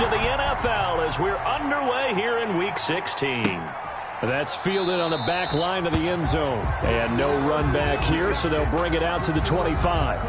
to the NFL as we're underway here in Week 16. That's fielded on the back line of the end zone. And no run back here, so they'll bring it out to the 25.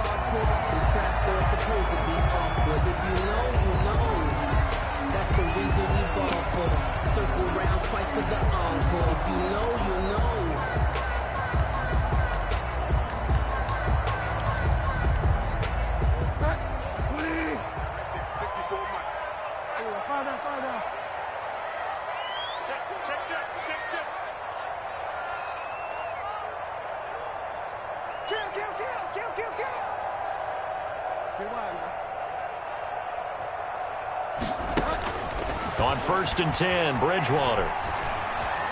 On 1st and 10, Bridgewater.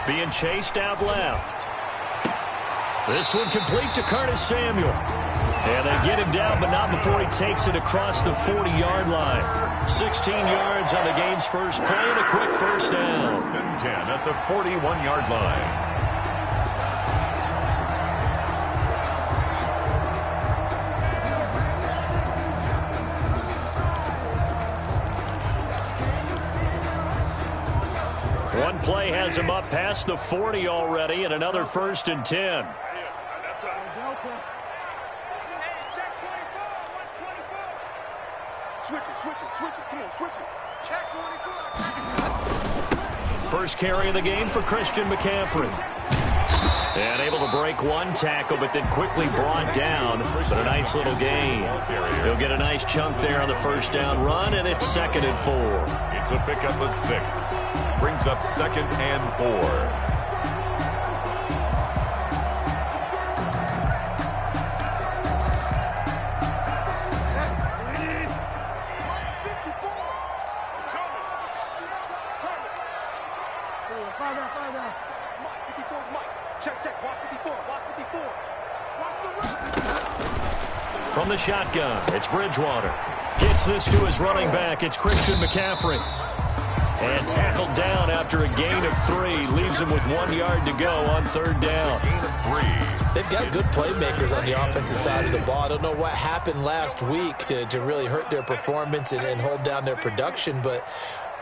Being chased out left. This one complete to Curtis Samuel. And they get him down, but not before he takes it across the 40-yard line. 16 yards on the game's first play and a quick first down. 1st and 10 at the 41-yard line. One play has him up past the 40 already, and another 1st and 10. Switch it. Come on, switch it. Check 24. First carry of the game for Christian McCaffrey. And able to break one tackle, but then quickly brought down. But a nice little gain. He'll get a nice chunk there on the first down run, and it's 2nd and 4. It's a pickup of 6. Brings up 2nd and 4. From the shotgun, it's Bridgewater. Gets this to his running back. It's Christian McCaffrey. And tackled down after a gain of 3. Leaves him with 1 yard to go on 3rd down. Gain of 3. They've got good playmakers on the offensive side of the ball. I don't know what happened last week to really hurt their performance and hold down their production, but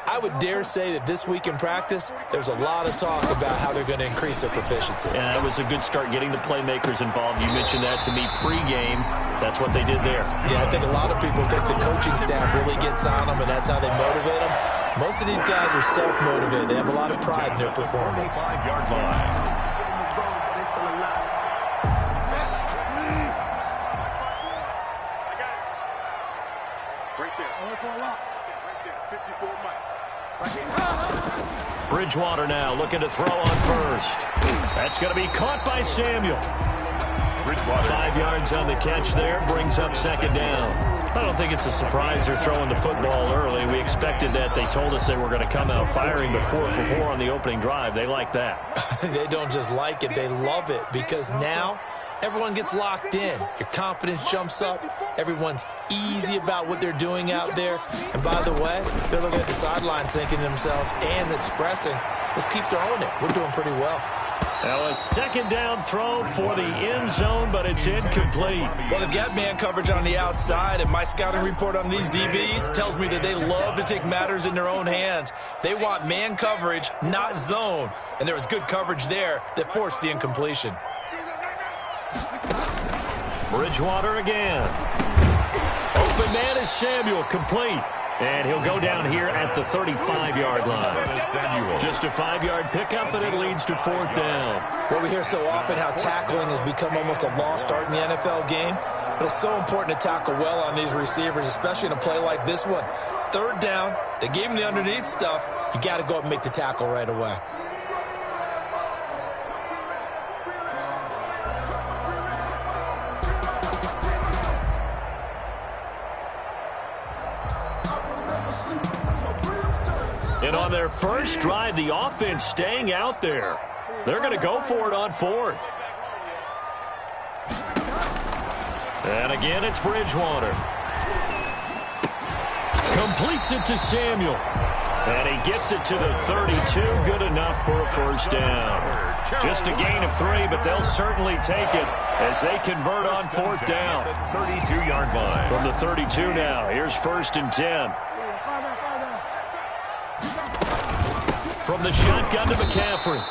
I would dare say that this week in practice, there's a lot of talk about how they're going to increase their proficiency. Yeah, that was a good start getting the playmakers involved. You mentioned that to me pregame. That's what they did there. Yeah, I think a lot of people think the coaching staff really gets on them, and that's how they motivate them. Most of these guys are self-motivated. They have a lot of pride in their performance. 5-yard line. Bridgewater now looking to throw on first. That's going to be caught by Samuel. Bridgewater. 5 yards on the catch there. Brings up 2nd down. I don't think it's a surprise they're throwing the football early. We expected that. They told us they were going to come out firing, but 4 for 4 on the opening drive. They like that. They don't just like it. They love it because now everyone gets locked in. Your confidence jumps up. Everyone's easy about what they're doing out there. And by the way, they're looking at the sidelines thinking to themselves and expressing, let's keep throwing it. We're doing pretty well. Now a 2nd down throw for the end zone, but it's incomplete. Well, they've got man coverage on the outside, and my scouting report on these DBs tells me that they love to take matters in their own hands. They want man coverage, not zone. And there was good coverage there that forced the incompletion. Bridgewater again. Open man is Samuel, complete. And he'll go down here at the 35-yard line. Just a 5-yard pickup, and it leads to 4th down. Well, we hear so often how tackling has become almost a lost art in the NFL game. But it's so important to tackle well on these receivers, especially in a play like this one. 3rd down, they gave him the underneath stuff. You got to go up and make the tackle right away. And on their first drive, the offense staying out there. They're going to go for it on 4th. And again, it's Bridgewater. Completes it to Samuel. And he gets it to the 32. Good enough for a first down. Just a gain of 3, but they'll certainly take it as they convert on 4th down. 32-yard line. From the 32 now, here's 1st and 10. From the shotgun to McCaffrey.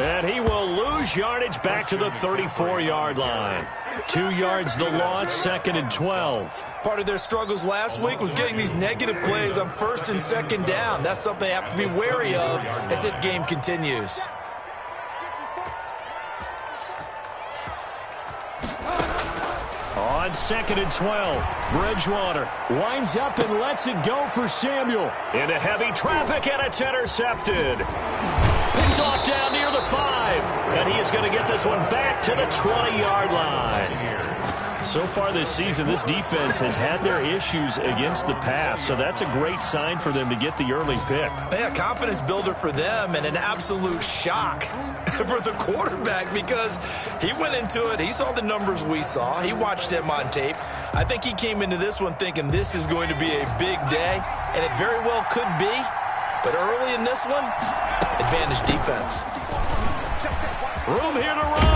And he will lose yardage back to the 34-yard line. 2 yards the loss, 2nd and 12. Part of their struggles last week was getting these negative plays on 1st and 2nd down. That's something they have to be wary of as this game continues. On 2nd and 12, Bridgewater winds up and lets it go for Samuel. Into heavy traffic, and it's intercepted. Picked off down near the 5. And he is going to get this one back to the 20-yard line. So far this season, this defense has had their issues against the pass, so that's a great sign for them to get the early pick. Yeah, confidence builder for them and an absolute shock for the quarterback because he went into it. He saw the numbers we saw. He watched them on tape. I think he came into this one thinking this is going to be a big day, and it very well could be. But early in this one, advantage defense. Room here to run.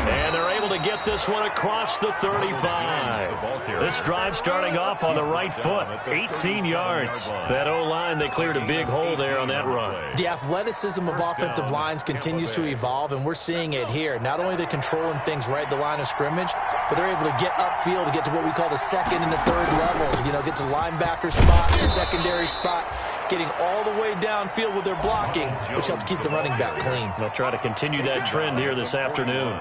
And they're able to get this one across the 35. This drive starting off on the right foot. 18 yards. That O-line, they cleared a big hole there on that run. The athleticism of offensive lines continues to evolve, and we're seeing it here. Not only are they controlling things right at the line of scrimmage, but they're able to get upfield to get to what we call the 2nd and the 3rd levels. You know, get to linebacker spot, the secondary spot, getting all the way downfield with their blocking, which helps keep the running back clean. They'll try to continue that trend here this afternoon.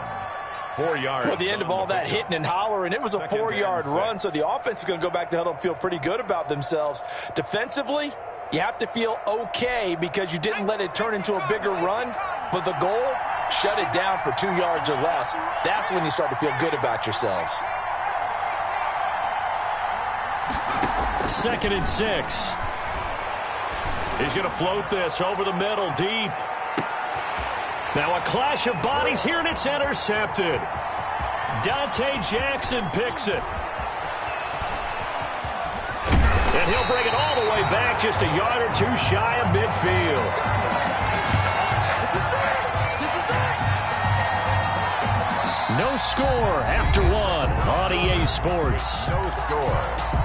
4 yards. Well, at the end of all that hitting and hollering, it was a 4-yard run, so the offense is going to go back to huddle and feel pretty good about themselves. Defensively, you have to feel okay because you didn't let it turn into a bigger run, but the goal, shut it down for 2 yards or less. That's when you start to feel good about yourselves. 2nd and 6. He's going to float this over the middle, deep. Now a clash of bodies here, and it's intercepted. Dante Jackson picks it. And he'll bring it all the way back, just a yard or two shy of midfield. No score after one on EA Sports. No score.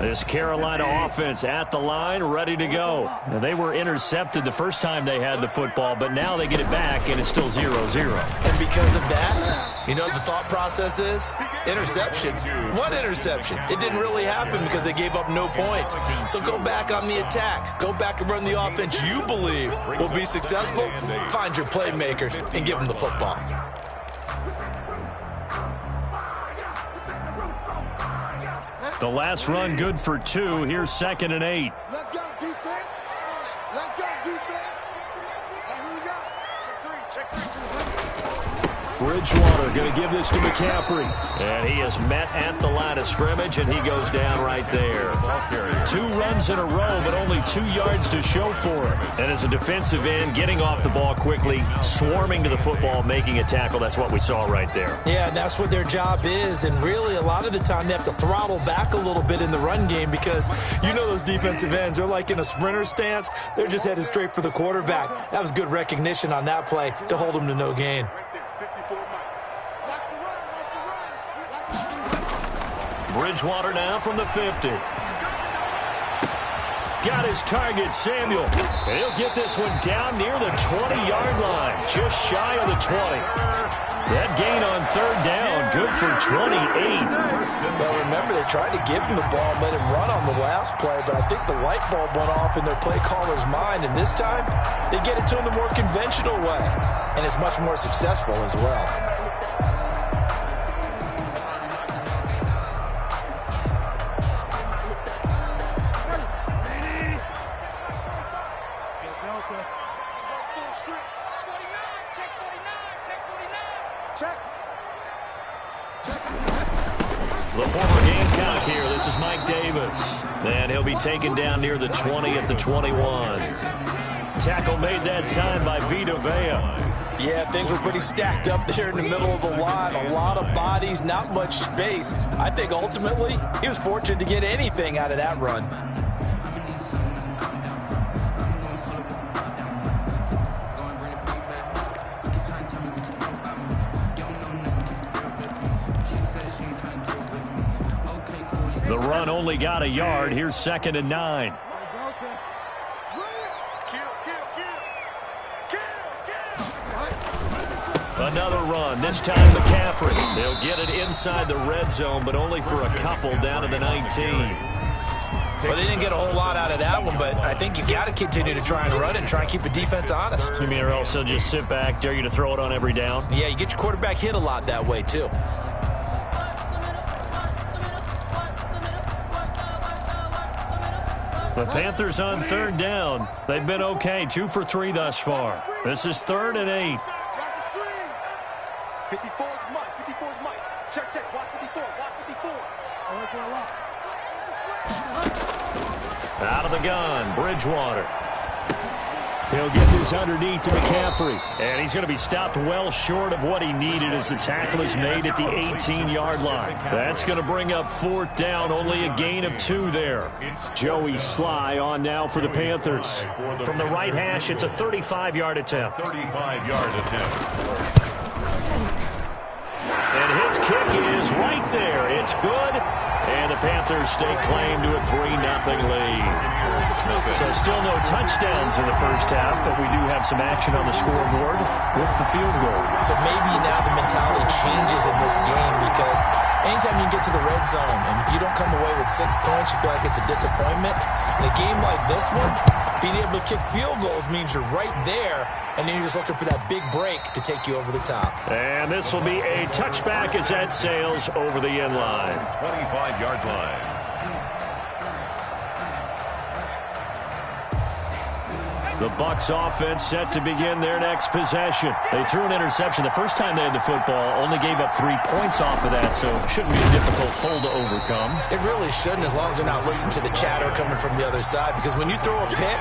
This Carolina offense at the line, ready to go. Now, they were intercepted the first time they had the football, but now they get it back, and it's still 0-0. And because of that, you know what the thought process is? Interception. What interception? It didn't really happen because they gave up no points. So go back on the attack. Go back and run the offense you believe will be successful. Find your playmakers and give them the football. The last run good for 2. Here's 2nd and 8. Let's go, defense. Let's go, defense. Here we go. Check 3, 2, 1. Bridgewater going to give this to McCaffrey. And he is met at the line of scrimmage, and he goes down right there. 2 runs in a row, but only 2 yards to show for it. And as a defensive end, getting off the ball quickly, swarming to the football, making a tackle, that's what we saw right there. Yeah, and that's what their job is. And really, a lot of the time, they have to throttle back a little bit in the run game because you know those defensive ends, they're like in a sprinter stance. They're just headed straight for the quarterback. That was good recognition on that play to hold them to no gain. Bridgewater now from the 50. Got his target, Samuel. And he'll get this one down near the 20-yard line, just shy of the 20. That gain on 3rd down, good for 28. Well, remember, they tried to give him the ball and let him run on the last play, but I think the light bulb went off in their play caller's mind, and this time, they get it to him the more conventional way, and it's much more successful as well. The former Gamecock here. This is Mike Davis. And he'll be taken down near the 20 at the 21. Tackle made that time by Vita Vea. Yeah, things were pretty stacked up there in the middle of the line. A lot of bodies, not much space. I think ultimately he was fortunate to get anything out of that run. run only got a yard. Here's 2nd and 9. Another run, this time McCaffrey. They'll get it inside the red zone, but only for a couple down to the 19. Well, they didn't get a whole lot out of that one, but I think you got to continue to try and run and try and keep the defense honest. You mean or else they'll just sit back, dare you to throw it on every down? Yeah, you get your quarterback hit a lot that way, too. The Panthers on 3rd down. They've been okay, 2 for 3 thus far. This is 3rd and 8. 54's Mike. 54's Mike. Check, check. Watch 54. Watch 54. Out of the gun, Bridgewater. He'll get this underneath to McCaffrey. And he's going to be stopped well short of what he needed as the tackle is made at the 18-yard line. That's going to bring up 4th down, only a gain of 2 there. Joey Sly on now for the Panthers. From the right hash, it's a 35-yard attempt. 35-yard attempt. And his kick is right there. It's good. And the Panthers stake claim to a 3-0 lead. So still no touchdowns in the first half, but we do have some action on the scoreboard with the field goal. So maybe now the mentality changes in this game because anytime you get to the red zone and if you don't come away with 6 points, you feel like it's a disappointment. In a game like this one, being able to kick field goals means you're right there, and then you're just looking for that big break to take you over the top. And this will be a touchback as that sails over the end line. 25-yard line. The Bucs offense set to begin their next possession. They threw an interception the first time they had the football, only gave up 3 points off of that, so it shouldn't be a difficult hole to overcome. It really shouldn't, as long as they're not listening to the chatter coming from the other side, because when you throw a pick,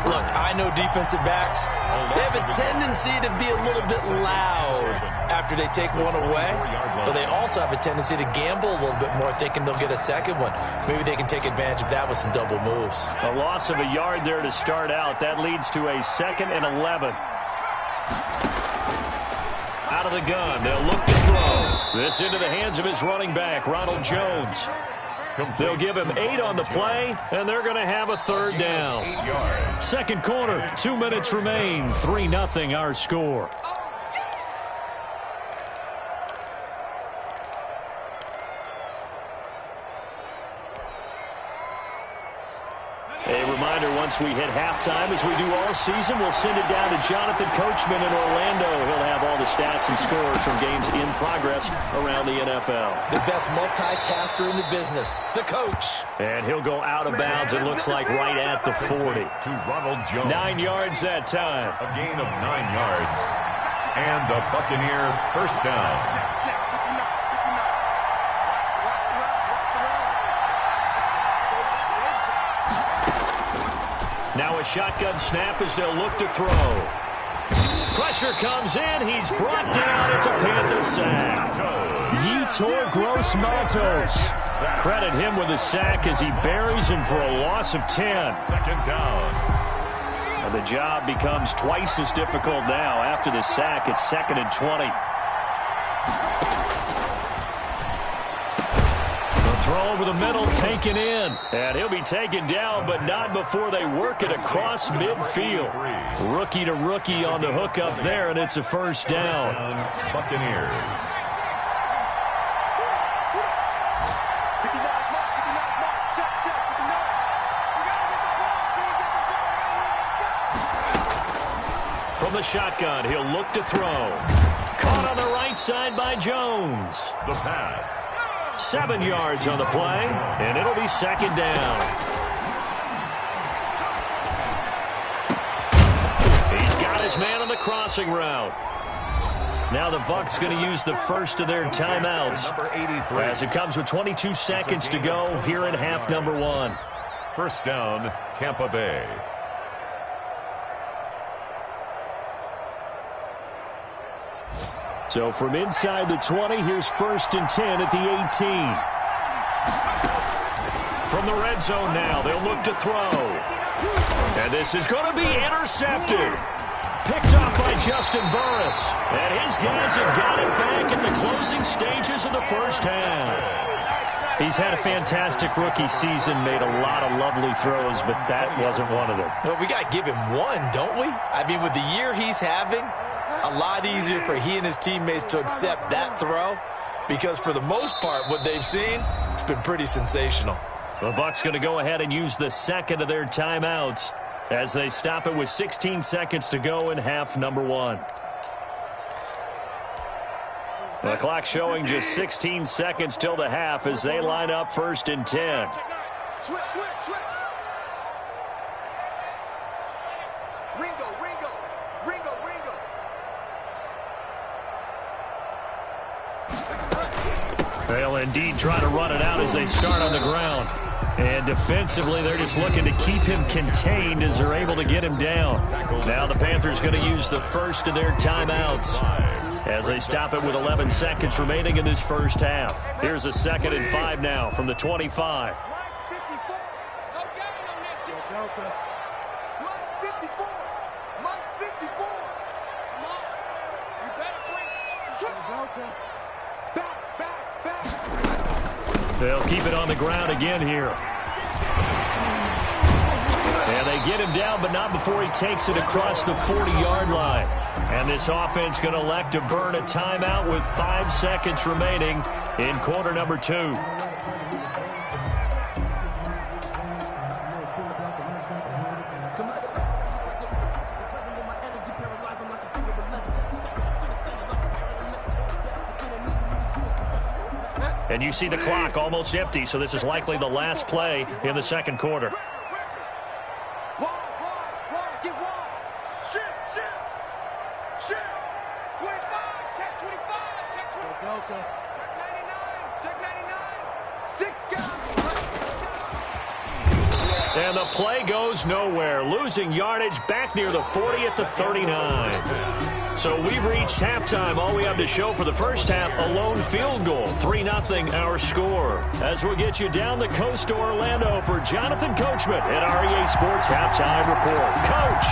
look, I know defensive backs, they have a tendency to be a little bit loud after they take one away, but they also have a tendency to gamble a little bit more, thinking they'll get a second one. Maybe they can take advantage of that with some double moves. A loss of a yard there to start out. That leads to a 2nd and 11. Out of the gun, they'll look to throw. This into the hands of his running back, Ronald Jones. They'll give him 8 on the play, and they're going to have a 3rd down. Second quarter, 2 minutes remain, 3-0 our score. A reminder, once we hit halftime, as we do all season, we'll send it down to Jonathan Coachman in Orlando. He'll have all the stats and scores from games in progress around the NFL. The best multitasker in the business, the coach. And he'll go out of bounds, it looks like, right at the 40. To Ronald Jones. 9 yards that time. A gain of 9 yards. And a Buccaneer first down. Now a shotgun snap as they'll look to throw. Pressure comes in. He's brought down. It's a Panther sack. Yetur Gross-Matos. Credit him with a sack as he buries him for a loss of 10. Second down. And the job becomes twice as difficult now. After the sack, it's 2nd and 20. Throw over the middle, taken in. And he'll be taken down, but not before they work it across midfield. Rookie to rookie on the hook up there, and it's a first down. Buccaneers. From the shotgun, he'll look to throw. Caught on the right side by Jones. The pass. 7 yards on the play, and it'll be 2nd down. He's got his man on the crossing route. Now the Bucs going to use the first of their timeouts as it comes with 22 seconds to go here in half number 1. First down, Tampa Bay. So from inside the 20, here's 1st and 10 at the 18. From the red zone now, they'll look to throw. And this is going to be intercepted. Picked up by Justin Burris. And his guys have got it back in the closing stages of the first half. He's had a fantastic rookie season, made a lot of lovely throws, but that wasn't one of them. Well, we got to give him one, don't we? I mean, with the year he's having, a lot easier for he and his teammates to accept that throw, because for the most part, what they've seen, it's been pretty sensational. The Bucs going to go ahead and use the second of their timeouts as they stop it with 16 seconds to go in half number 1. The clock showing just 16 seconds till the half as they line up 1st and 10. Switch. Ringo. They'll indeed try to run it out as they start on the ground. And defensively, they're just looking to keep him contained as they're able to get him down. Now the Panthers going to use the first of their timeouts as they stop it with 11 seconds remaining in this first half. Here's a 2nd and 5 now from the 25. They'll keep it on the ground again here. And they get him down, but not before he takes it across the 40-yard line. And this offense going to elect to burn a timeout with 5 seconds remaining in quarter number 2. And you see the clock almost empty, so this is likely the last play in the second quarter. Get wide. Shift. Check 25. Check 25. Check 99. 6 guys. And the play goes nowhere. Losing yardage back near the 40 at the 39. So we've reached halftime. All we have to show for the first half, a lone field goal. 3-0 our score. As we'll get you down the coast to Orlando for Jonathan Coachman at REA Sports Halftime Report. Coach,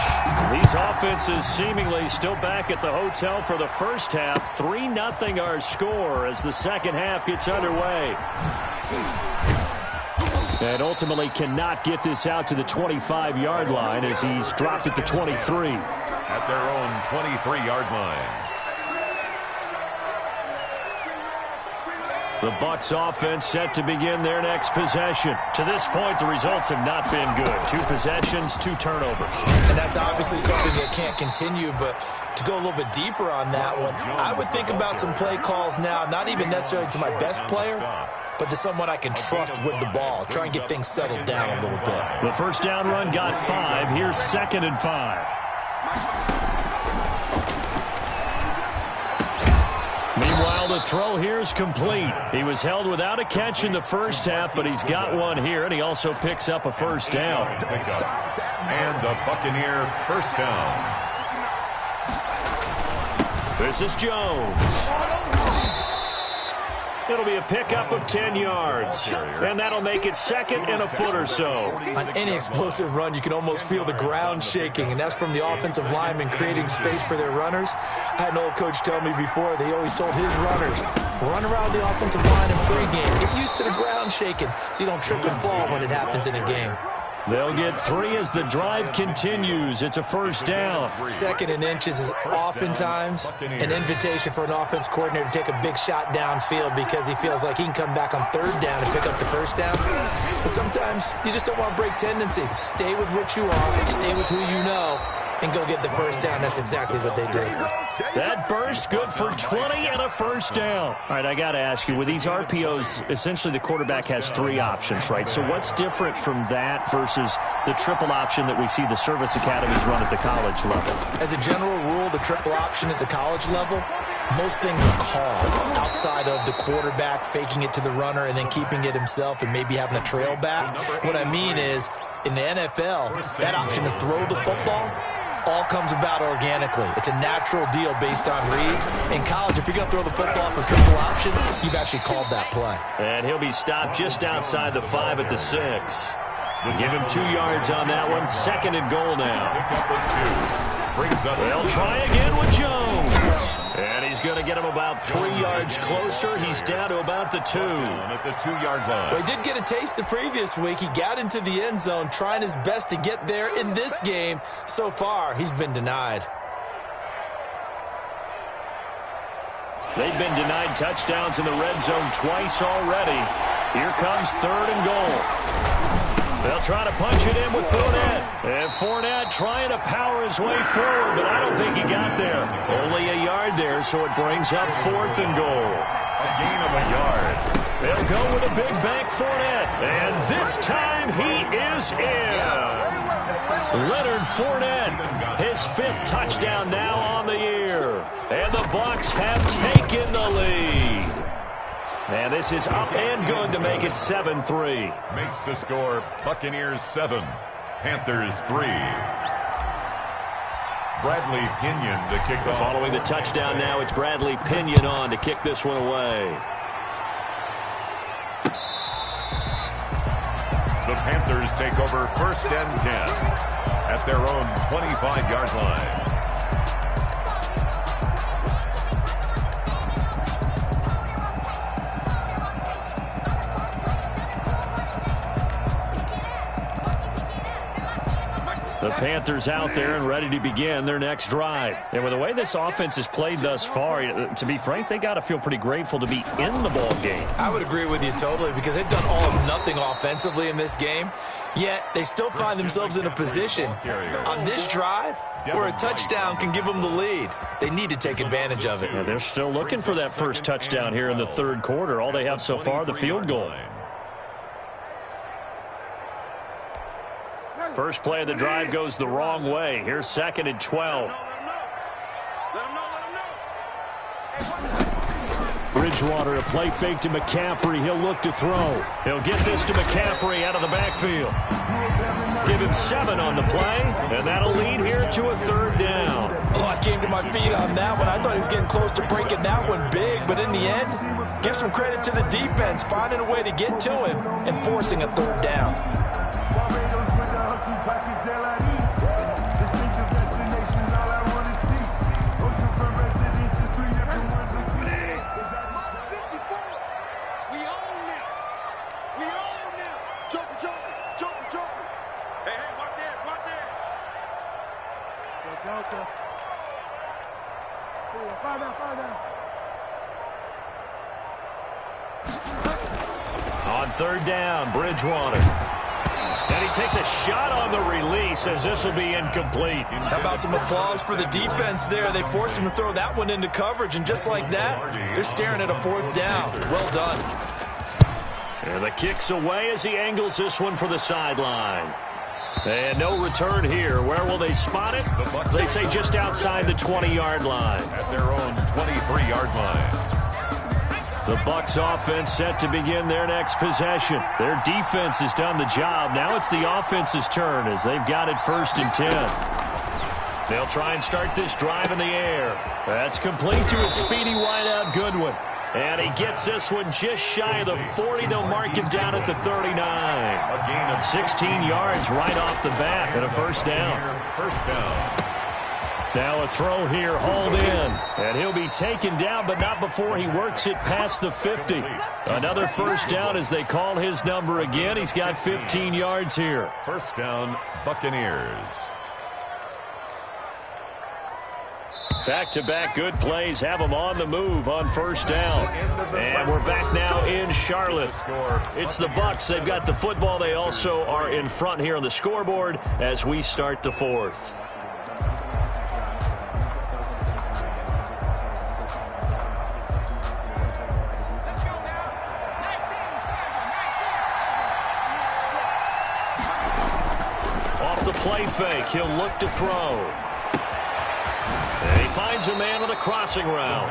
these offenses seemingly still back at the hotel for the first half. 3-0 our score as the second half gets underway. And ultimately cannot get this out to the 25-yard line as he's dropped at the 23. At their own 23-yard line. The Bucs offense set to begin their next possession. To this point, the results have not been good. 2 possessions, 2 turnovers. And that's obviously something that can't continue, but to go a little bit deeper on that one, I would think about some play calls now, not even necessarily to my best player, but to someone I can trust with the ball. Try and get things settled down a little bit. The first down run got 5. Here's 2nd and 5. Meanwhile, the throw here is complete. He was held without a catch in the first half, but he's got one here, and he also picks up a first down. And the Buccaneer first down. This is Jones. It'll be a pickup of 10 yards, and that'll make it 2nd and a foot or so. On any explosive run, you can almost feel the ground shaking, and that's from the offensive linemen creating space for their runners. I had an old coach tell me before, they always told his runners, run around the offensive line in pregame. Get used to the ground shaking so you don't trip and fall when it happens in a game. They'll get 3 as the drive continues. It's a first down. 2nd and inches is oftentimes an invitation for an offense coordinator to take a big shot downfield because he feels like he can come back on 3rd down and pick up the first down. But sometimes you just don't want to break tendency. Stay with what you are, stay with who you know, and go get the first down. That's exactly what they did. That burst good for 20 and a first down. All right, I got to ask you, with these RPOs, essentially the quarterback has 3 options, right? So what's different from that versus the triple option that we see the service academies run at the college level? As a general rule, the triple option at the college level, most things are called outside of the quarterback faking it to the runner and then keeping it himself and maybe having a trail back. What I mean is, in the NFL, that option to throw the football all comes about organically. It's a natural deal based on reads. In college, if you're going to throw the football for triple option, you've actually called that play. And he'll be stopped just outside the 5 at the 6. Give him 2 yards on that one. 2nd and goal now. They'll try again with Jones. And he's going to get him about 3 yards closer. He's down to about the 2. At the 2-yard line. Well, he did get a taste the previous week. He got into the end zone, trying his best to get there in this game. So far, he's been denied. They've been denied touchdowns in the red zone twice already. Here comes 3rd and goal. They'll try to punch it in with Fournette. And Fournette trying to power his way forward, but I don't think he got there. Only a yard there, so it brings up 4th and goal. A gain of a yard. They'll go with a big bank Fournette. And this time he is in. Yes. Leonard Fournette, his 5th touchdown now on the year. And the Bucs have taken the lead. And this is up and good to make it 7-3. Makes the score Buccaneers 7, Panthers 3. Bradley Pinion to kick off. Following the touchdown now, it's Bradley Pinion on to kick this one away. The Panthers take over 1st and 10 at their own 25-yard line. The Panthers out there and ready to begin their next drive. And with the way this offense has played thus far, to be frank, they got to feel pretty grateful to be in the ball game. I would agree with you totally because they've done all of nothing offensively in this game, yet they still find themselves in a position on this drive where a touchdown can give them the lead. They need to take advantage of it. Yeah, they're still looking for that first touchdown here in the 3rd quarter. All they have so far, the field goal. First play of the drive goes the wrong way. Here's 2nd and 12. Bridgewater, a play fake to McCaffrey. He'll look to throw. He'll get this to McCaffrey out of the backfield. Give him 7 on the play, and that'll lead here to a 3rd down. Oh, I came to my feet on that one. I thought he was getting close to breaking that one big, but in the end, give some credit to the defense, finding a way to get to him and forcing a 3rd down. On 3rd down, Bridgewater. And he takes a shot on the release as this will be incomplete. How about some applause for the defense there? They forced him to throw that one into coverage, and just like that, they're staring at a 4th down. Well done. And the kick's away as he angles this one for the sideline. And no return here. Where will they spot it? They say just outside the 20-yard line. At their own 23-yard line. The Bucs offense set to begin their next possession. Their defense has done the job. Now it's the offense's turn as they've got it 1st and 10. They'll try and start this drive in the air. That's complete to a speedy wideout Goodwin. And he gets this one just shy of the 40. They'll mark him down at the 39. A gain of 16 yards right off the bat and a 1st down. 1st down. Now a throw here, hauled in. And he'll be taken down, but not before he works it past the 50. Another 1st down as they call his number again. He's got 15 yards here. 1st down, Buccaneers. Back-to-back good plays have them on the move on 1st down. And we're back now in Charlotte. It's the Bucs. They've got the football. They also are in front here on the scoreboard as we start the 4th. Off the play fake, he'll look to throw. And he finds a man on the crossing route.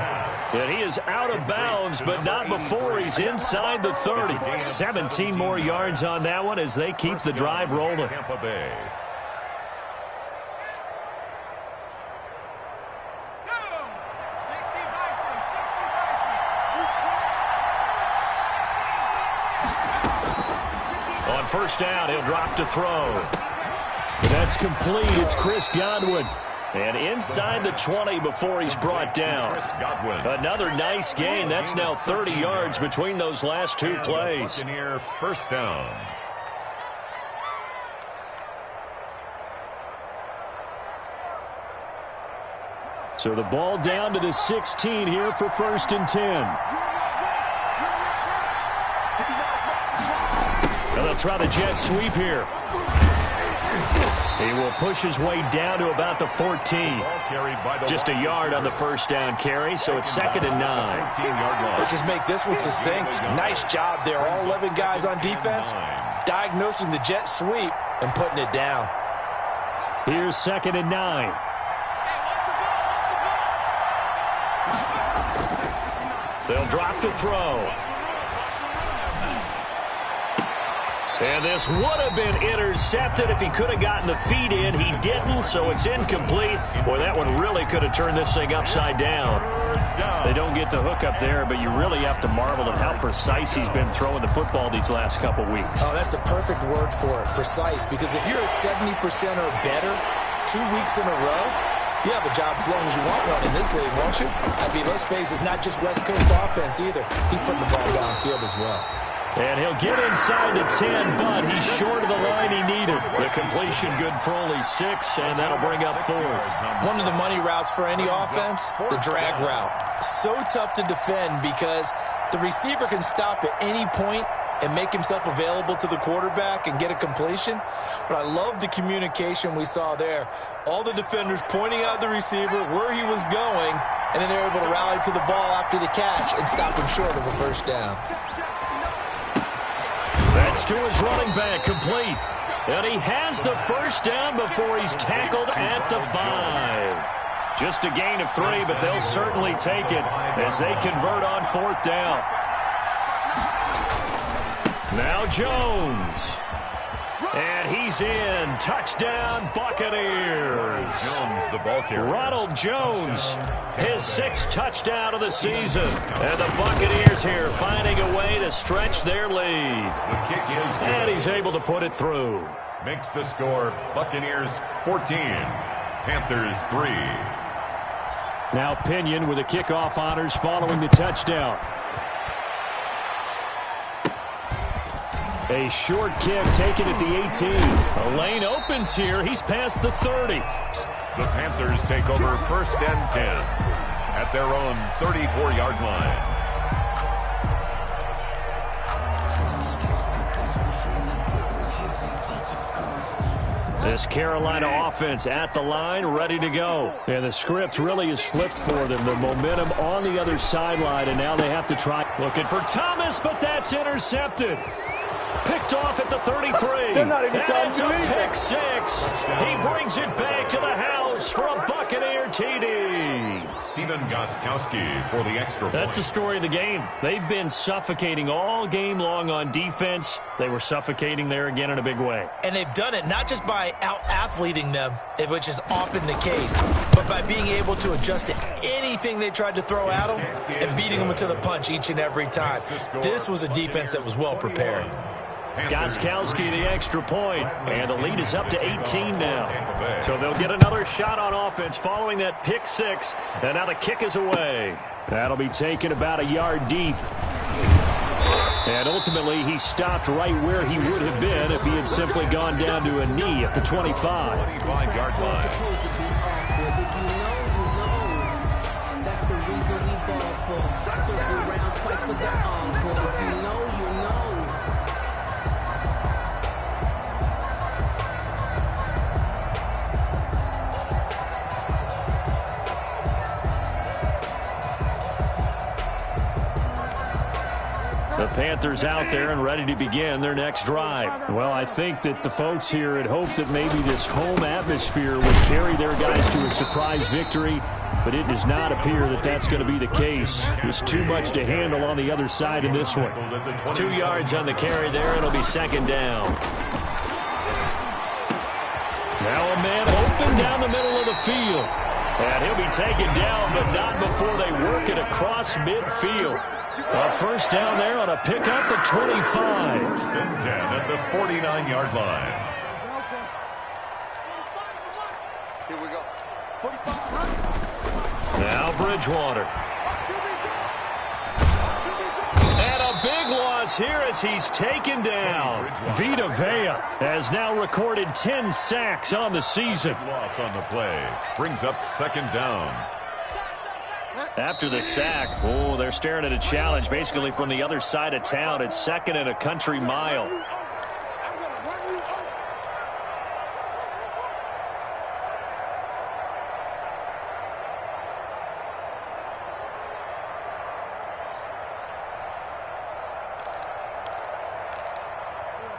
And he is out of bounds, but not before he's inside the 30. 17 more yards on that one as they keep the drive rolling. Tampa Bay. On 1st down, he'll drop to throw. And that's complete. It's Chris Godwin. And inside the 20 before he's brought down. Another nice gain. That's now 30 yards between those last two plays. First down. So the ball down to the 16 here for 1st and 10. And they'll try the jet sweep here. He will push his way down to about the 14. Just a yard on the first down carry, so it's 2nd and 9. Let's just make this one succinct. Nice job there. All 11 guys on defense diagnosing the jet sweep and putting it down. Here's 2nd and 9. They'll drop the throw. And this would have been intercepted if he could have gotten the feet in. He didn't, so it's incomplete. Boy, that one really could have turned this thing upside down. They don't get the hook up there, but you really have to marvel at how precise he's been throwing the football these last couple weeks. Oh, that's the perfect word for it, precise, because if you're at 70% or better 2 weeks in a row, you have a job as long as you want one in this league, won't you? I mean, let's face it, it's not just West Coast offense either. He's putting the ball downfield as well. And he'll get inside the 10, but he's short of the line he needed. The completion good for only 6, and that'll bring up 4th. One of the money routes for any offense, the drag route. So tough to defend because the receiver can stop at any point and make himself available to the quarterback and get a completion. But I love the communication we saw there. All the defenders pointing out the receiver where he was going, and then they're able to rally to the ball after the catch and stop him short of a first down. That's to his running back, complete. And he has the first down before he's tackled at the 5. Just a gain of 3, but they'll certainly take it as they convert on 4th down. Now Jones. And he's in. Touchdown, Buccaneers. Jones, the ball carrier. Ronald Jones, his 6th touchdown of the season. And the Buccaneers here finding a way to stretch their lead. The kick is good. And he's able to put it through. Makes the score Buccaneers 14, Panthers 3. Now Pinion with the kickoff honors following the touchdown. A short kick taken at the 18. A lane opens here. He's past the 30. The Panthers take over 1st and 10 at their own 34-yard line. This Carolina offense at the line, ready to go. And the script really is flipped for them. The momentum on the other sideline, and now they have to try. Looking for Thomas, but that's intercepted. Picked off at the 33. They're not even trying to pick 6. He brings it back to the house for a Buccaneer TD. Stephen Gostkowski for the extra point. That's the story of the game. They've been suffocating all game long on defense. They were suffocating there again in a big way. And they've done it not just by out-athleting them, which is often the case, but by being able to adjust to anything they tried to throw at them and beating them to the punch each and every time. This was a defense that was well prepared. Gostkowski the extra point, and the lead is up to 18 now. So they'll get another shot on offense following that pick 6, and now the kick is away. That'll be taken about a yard deep. And ultimately, he stopped right where he would have been if he had simply gone down to a knee at the 25. 25-yard line. That's the reason we ball for. Circle around twice for the encore. You know. The Panthers out there and ready to begin their next drive. Well, I think that the folks here had hoped that maybe this home atmosphere would carry their guys to a surprise victory, but it does not appear that that's going to be the case. There's too much to handle on the other side in this one. 2 yards on the carry there. It'll be 2nd down. Now a man open down the middle of the field. And he'll be taken down, but not before they work it across midfield. A first down there on a pickup at 25. 1st and 10 at the 49-yard line. Here we go. Now Bridgewater. And a big loss here as he's taken down. Vita Vea has now recorded 10 sacks on the season. Loss on the play. Brings up second down. After the sack, oh, they're staring at a challenge basically from the other side of town. It's second and a country mile.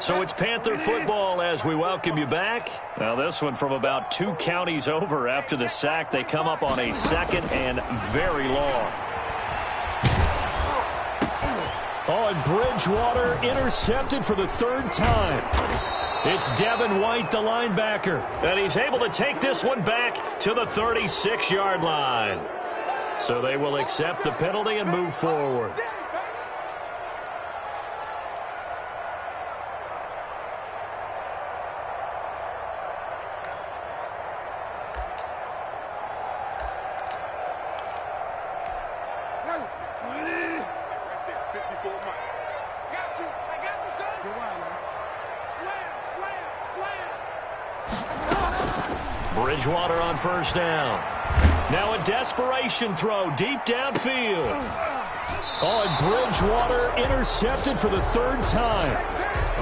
So it's Panther football as we welcome you back. Now this one from about 2 counties over. After the sack, they come up on a second and very long. Oh, and Bridgewater intercepted for the 3rd time. It's Devin White, the linebacker, and he's able to take this one back to the 36-yard line. So they will accept the penalty and move forward. Bridgewater on first down. Now a desperation throw deep downfield. Oh, and Bridgewater intercepted for the 3rd time.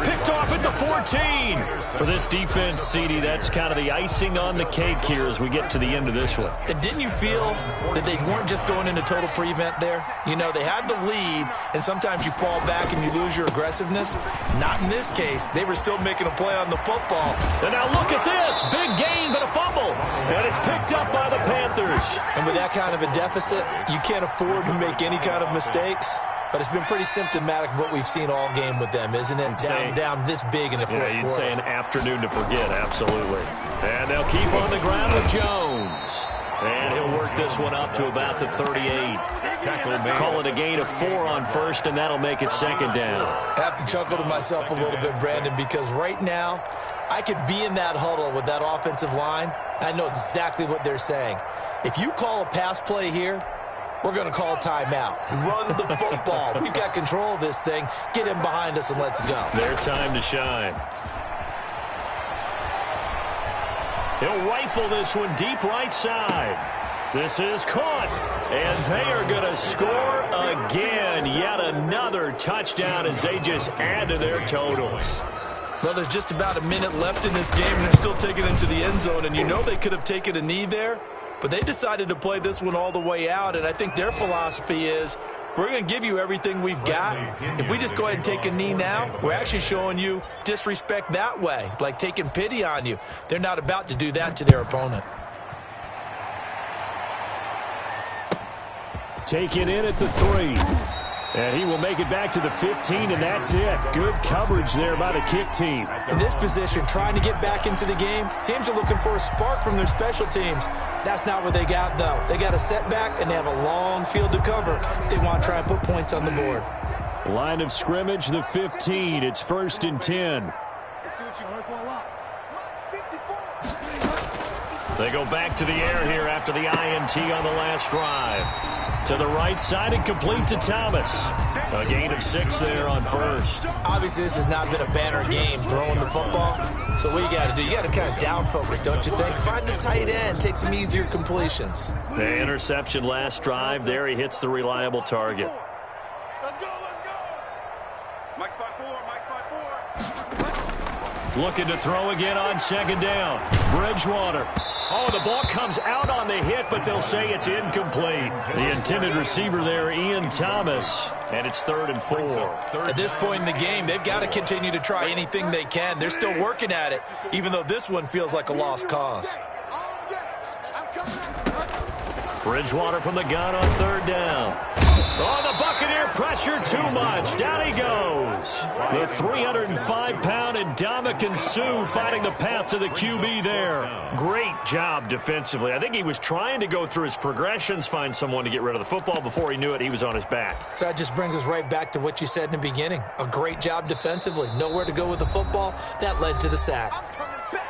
Picked off at the 14. For this defense, CD, that's kind of the icing on the cake here as we get to the end of this one. And didn't you feel that they weren't just going into total prevent there? You know, they had the lead, and sometimes you fall back and you lose your aggressiveness. Not in this case. They were still making a play on the football. And now look at this. Big gain, but a fumble. And it's picked up by the Panthers. And with that kind of a deficit, you can't afford to make any kind of mistakes. But it's been pretty symptomatic of what we've seen all game with them, isn't it? Down this big in the fourth quarter. You'd say an afternoon to forget, absolutely. And they'll keep on the ground with Jones. And he'll work this one up to about the 38. Call it a gain of 4 on first, and that'll make it second down. I have to chuckle to myself a little bit, Brandon, because right now I could be in that huddle with that offensive line. I know exactly what they're saying. If you call a pass play here, we're going to call a timeout. Run the football. We've got control of this thing. Get him behind us and let's go. Their time to shine. He'll rifle this one deep right side. This is caught. And they are going to score again. Yet another touchdown as they just add to their totals. Well, there's just about a minute left in this game, and they're still taking it into the end zone. And you know they could have taken a knee there. But they decided to play this one all the way out, and I think their philosophy is we're going to give you everything we've got. If we just go ahead and take a knee now, we're actually showing you disrespect that way, like taking pity on you. They're not about to do that to their opponent. Taken in at the 3. And he will make it back to the 15, and that's it. Good coverage there by the kick team. In this position, trying to get back into the game, teams are looking for a spark from their special teams. That's not what they got, though. They got a setback, and they have a long field to cover if they want to try and put points on the board. Line of scrimmage, the 15. It's 1st and 10. They go back to the air here after the INT on the last drive. To the right side and complete to Thomas. A gain of 6 there on first. Obviously, this has not been a banner game throwing the football. So what you got to do, you got to kind of down focus, don't you think? Find the tight end, take some easier completions. The interception last drive. There he hits the reliable target. Let's go. Mike 5-4. Looking to throw again on second down. Bridgewater. Oh, the ball comes out on the hit, but they'll say it's incomplete. The intended receiver there, Ian Thomas, and it's 3rd and 4. At this point in the game, they've got to continue to try anything they can. They're still working at it, even though this one feels like a lost cause. Bridgewater from the gun on 3rd down. Oh, the Buccaneer pressure too much. Down he goes. The 305-pound Ndamukong Suh finding the path to the QB there. Great job defensively. I think he was trying to go through his progressions, find someone to get rid of the football. Before he knew it, he was on his back. So that just brings us right back to what you said in the beginning. A great job defensively. Nowhere to go with the football. That led to the sack.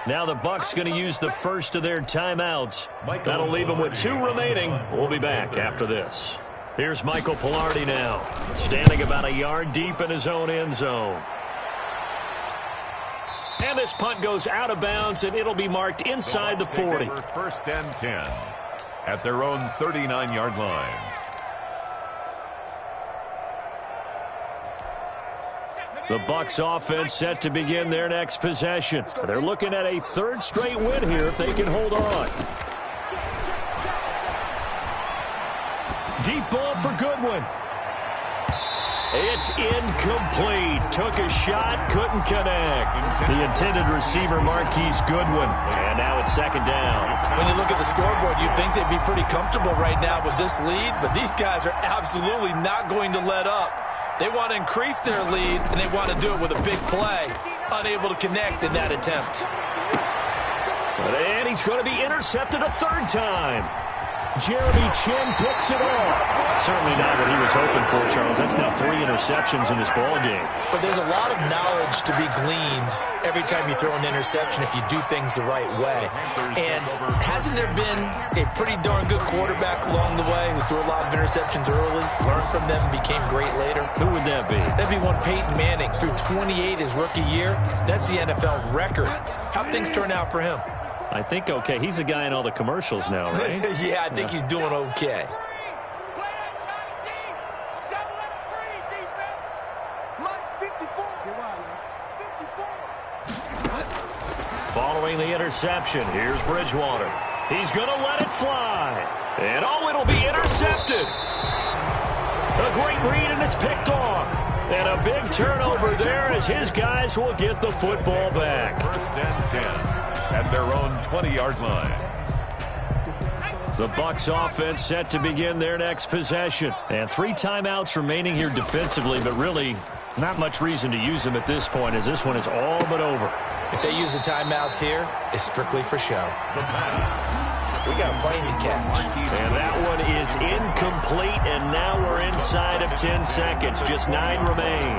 Now the Bucs going to use the first of their timeouts. That'll leave them with 2 remaining. We'll be back after this. Here's Michael Pilardi now, standing about a yard deep in his own end zone. And this punt goes out of bounds, and it'll be marked inside the 40. First and 10 at their own 39-yard line. The Bucs offense set to begin their next possession. They're looking at a 3rd straight win here if they can hold on. Deep ball for Goodwin. It's incomplete. Took a shot, couldn't connect. The intended receiver, Marquise Goodwin. And now it's 2nd down. When you look at the scoreboard, you'd think they'd be pretty comfortable right now with this lead, but these guys are absolutely not going to let up. They want to increase their lead, and they want to do it with a big play. Unable to connect in that attempt. And he's going to be intercepted a 3rd time. Jeremy Chin picks it off. Certainly not what he was hoping for, Charles. That's now 3 interceptions in this ballgame. But there's a lot of knowledge to be gleaned every time you throw an interception if you do things the right way. And hasn't there been a pretty darn good quarterback along the way who threw a lot of interceptions early, learned from them, and became great later? Who would that be? That'd be one Peyton Manning. Threw 28 his rookie year. That's the NFL record. How'd things turn out for him? I think okay. He's a guy in all the commercials now, right? Yeah, I think he's doing okay. Following the interception, here's Bridgewater. He's going to let it fly. And oh, it'll be intercepted. A great read, and it's picked off. And a big turnover there as his guys will get the football back. First and 10 at their own 20-yard line. The Bucs offense set to begin their next possession. And 3 timeouts remaining here defensively, but really not much reason to use them at this point as this one is all but over. If they use the timeouts here, it's strictly for show. We got a plane to catch. And that one is incomplete, and now we're inside of 10 seconds. Just 9 remain.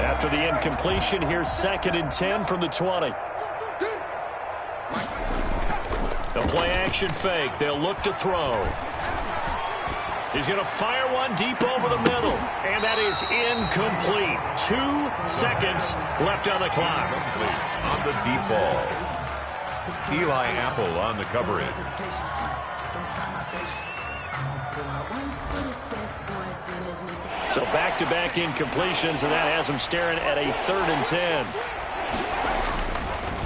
After the incompletion, here's 2nd and 10 from the 20. The play action fake. They'll look to throw. He's going to fire one deep over the middle. And that is incomplete. 2 seconds left on the clock. On the deep ball. Eli Apple on the coverage. So back-to-back incompletions, and that has them staring at a 3rd and 10.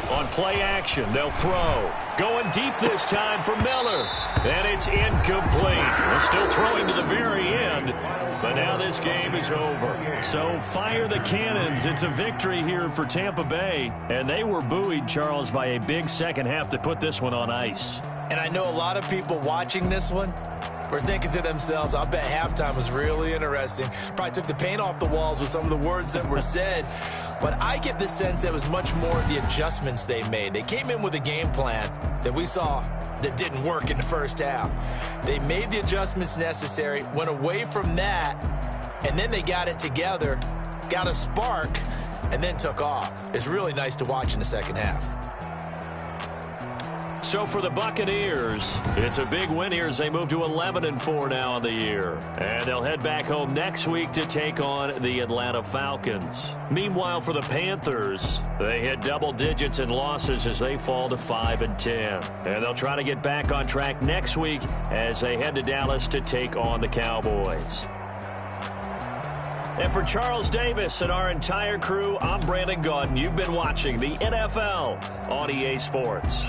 On play action, they'll throw. Going deep this time for Miller. And it's incomplete. We're still throwing to the very end. But now this game is over. So fire the cannons. It's a victory here for Tampa Bay. And they were buoyed, Charles, by a big second half to put this one on ice. And I know a lot of people watching this one were thinking to themselves, I bet halftime was really interesting. Probably took the paint off the walls with some of the words that were said. But I get the sense that it was much more of the adjustments they made. They came in with a game plan that we saw that didn't work in the first half. They made the adjustments necessary, went away from that, and then they got it together, got a spark, and then took off. It's really nice to watch in the second half. So for the Buccaneers, it's a big win here as they move to 11-4 now on the year. And they'll head back home next week to take on the Atlanta Falcons. Meanwhile, for the Panthers, they hit double digits in losses as they fall to 5-10. And they'll try to get back on track next week as they head to Dallas to take on the Cowboys. And for Charles Davis and our entire crew, I'm Brandon Gaudin. You've been watching the NFL on EA Sports.